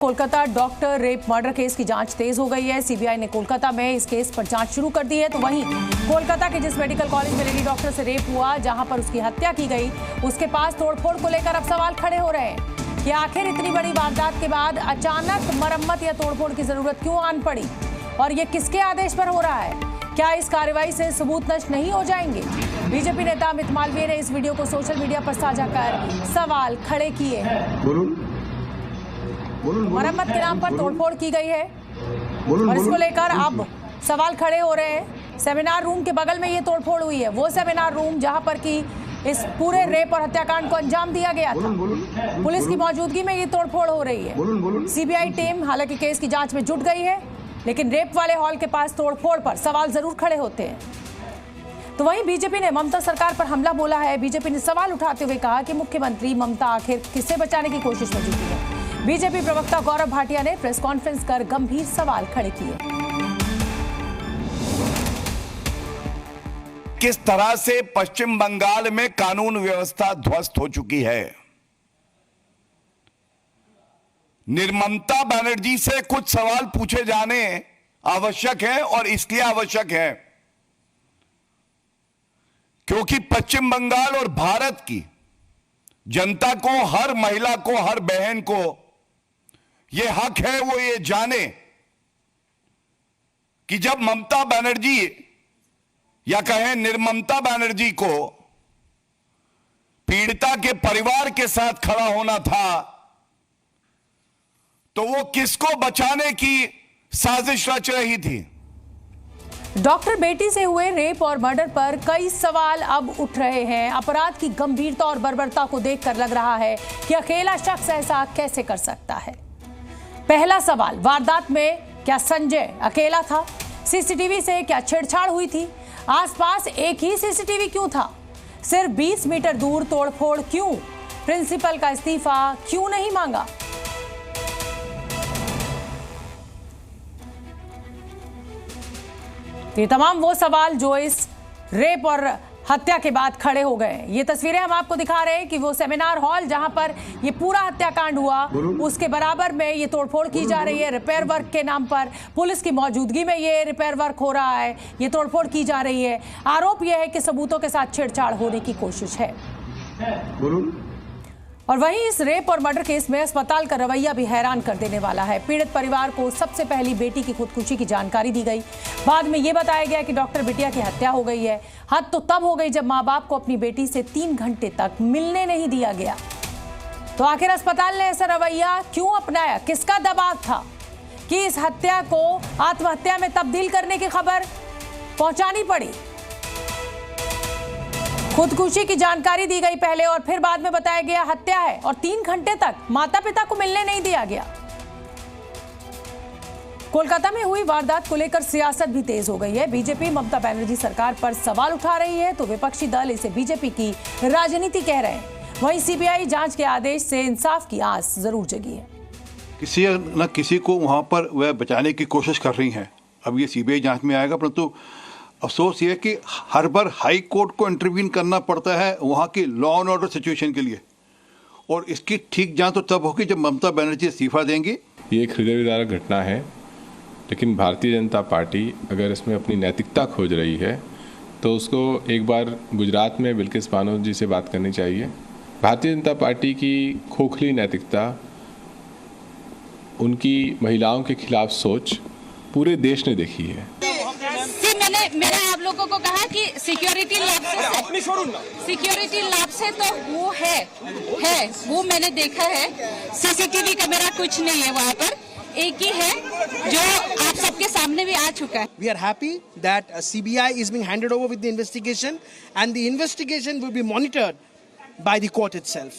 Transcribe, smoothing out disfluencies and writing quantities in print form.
Kolkata doctor rape murder case की जांच तेज हो गई है। सीबीआई ने कोलकाता में इस केस पर जांच शुरू कर दी है। तो वहीं कोलकाता के जिस मेडिकल कॉलेज में लेडी डॉक्टर से रेप हुआ, जहां पर उसकी हत्या की गई, उसके पास तोड़फोड़ को लेकर अब सवाल खड़े हो रहे हैं कि आखिर इतनी बड़ी वारदात के बाद अचानक मरम्मत या तोड़फोड़ की जरूरत क्यों आन पड़ी और ये किसके आदेश पर हो रहा है? क्या इस कार्रवाई से सबूत नष्ट नहीं हो जाएंगे? बीजेपी नेता अमित मालवीय ने इस वीडियो को सोशल मीडिया पर साझा कर सवाल खड़े किए हैं। मरम्मत के नाम पर तोड़फोड़ की गई है और इसको लेकर अब सवाल खड़े हो रहे हैं। सेमिनार रूम के बगल में ये तोड़फोड़ हुई है, वो सेमिनार रूम जहां पर कि इस पूरे रेप और हत्याकांड को अंजाम दिया गया था। पुलिस की मौजूदगी में ये तोड़फोड़ हो रही है। सीबीआई टीम हालांकि केस की जांच में जुट गई है, लेकिन रेप वाले हॉल के पास तोड़फोड़ पर सवाल जरूर खड़े होते हैं। तो वहीं बीजेपी ने ममता सरकार पर हमला बोला है। बीजेपी ने सवाल उठाते हुए कहा कि मुख्यमंत्री ममता आखिर किसे बचाने की कोशिश में जुटी है। बीजेपी प्रवक्ता गौरव भाटिया ने प्रेस कॉन्फ्रेंस कर गंभीर सवाल खड़े किए। किस तरह से पश्चिम बंगाल में कानून व्यवस्था ध्वस्त हो चुकी है। निर्ममता बनर्जी से कुछ सवाल पूछे जाने आवश्यक है और इसलिए आवश्यक है क्योंकि पश्चिम बंगाल और भारत की जनता को, हर महिला को, हर बहन को यह हक है वो ये जाने कि जब ममता बनर्जी या कहें निर्ममता बनर्जी को पीड़िता के परिवार के साथ खड़ा होना था तो वो किसको बचाने की साजिश रच रही थी। डॉक्टर बेटी से हुए रेप और मर्डर पर कई सवाल अब उठ रहे हैं। अपराध की गंभीरता और बर्बरता को देखकर लग रहा है कि अकेला शख्स ऐसा कैसे कर सकता है। पहला सवाल, वारदात में क्या संजय अकेला था? सीसीटीवी से क्या छेड़छाड़ हुई थी? आसपास एक ही सीसीटीवी क्यों था? सिर्फ 20 मीटर दूर तोड़फोड़ क्यों? प्रिंसिपल का इस्तीफा क्यों नहीं मांगा? ये तमाम वो सवाल जो इस रेप और हत्या के बाद खड़े हो गए। ये तस्वीरें हम आपको दिखा रहे हैं कि वो सेमिनार हॉल जहां पर ये पूरा हत्याकांड हुआ, उसके बराबर में ये तोड़फोड़ की जा रही है। रिपेयर वर्क के नाम पर पुलिस की मौजूदगी में ये रिपेयर वर्क हो रहा है, ये तोड़फोड़ की जा रही है। आरोप यह है कि सबूतों के साथ छेड़छाड़ होने की कोशिश है। और वहीं इस रेप और मर्डर केस में अस्पताल का रवैया भी हैरान कर देने वाला है। पीड़ित परिवार को सबसे पहली बेटी की खुदकुशी की जानकारी दी गई। बाद में यह बताया गया कि डॉक्टर बिटिया की हत्या हो गई है। हद तो तब हो गई जब मां बाप को अपनी बेटी से 3 घंटे तक मिलने नहीं दिया गया। तो आखिर अस्पताल ने ऐसा रवैया क्यों अपनाया? किसका दबाव था कि इस हत्या को आत्महत्या में तब्दील करने की खबर पहुंचानी पड़ी? खुदकुशी की जानकारी दी गई पहले और फिर बाद में बताया गया हत्या है, और 3 घंटे तक माता पिता को मिलने नहीं दिया गया। कोलकाता में हुई वारदात को लेकर सियासत भी तेज हो गई है। बीजेपी ममता बनर्जी सरकार पर सवाल उठा रही है तो विपक्षी दल इसे बीजेपी की राजनीति कह रहे हैं। वहीं सीबीआई जांच के आदेश से इंसाफ की आस जरूर जगी है। किसी न किसी को वहां पर वह बचाने की कोशिश कर रही हैं। अब ये सीबीआई जांच में आएगा, परंतु अफसोस ये है कि हर बार हाई कोर्ट को इंटरवीन करना पड़ता है वहाँ की लॉ एंड ऑर्डर सिचुएशन के लिए, और इसकी ठीक जांच तो तब होगी जब ममता बनर्जी इस्तीफा देंगी। ये एक हृदय विदारक घटना है, लेकिन भारतीय जनता पार्टी अगर इसमें अपनी नैतिकता खोज रही है तो उसको एक बार गुजरात में बिल्किस बानो जी से बात करनी चाहिए। भारतीय जनता पार्टी की खोखली नैतिकता, उनकी महिलाओं के खिलाफ सोच पूरे देश ने देखी है। मैंने आप लोगों को कहा कि सिक्योरिटी लैब से तो वो है वो मैंने देखा है। सीसीटीवी कैमरा कुछ नहीं है वहाँ पर, एक ही है जो आप सबके सामने भी आ चुका है। We are happy that CBI is being handed over with the investigation and the investigation will be monitored by the court itself.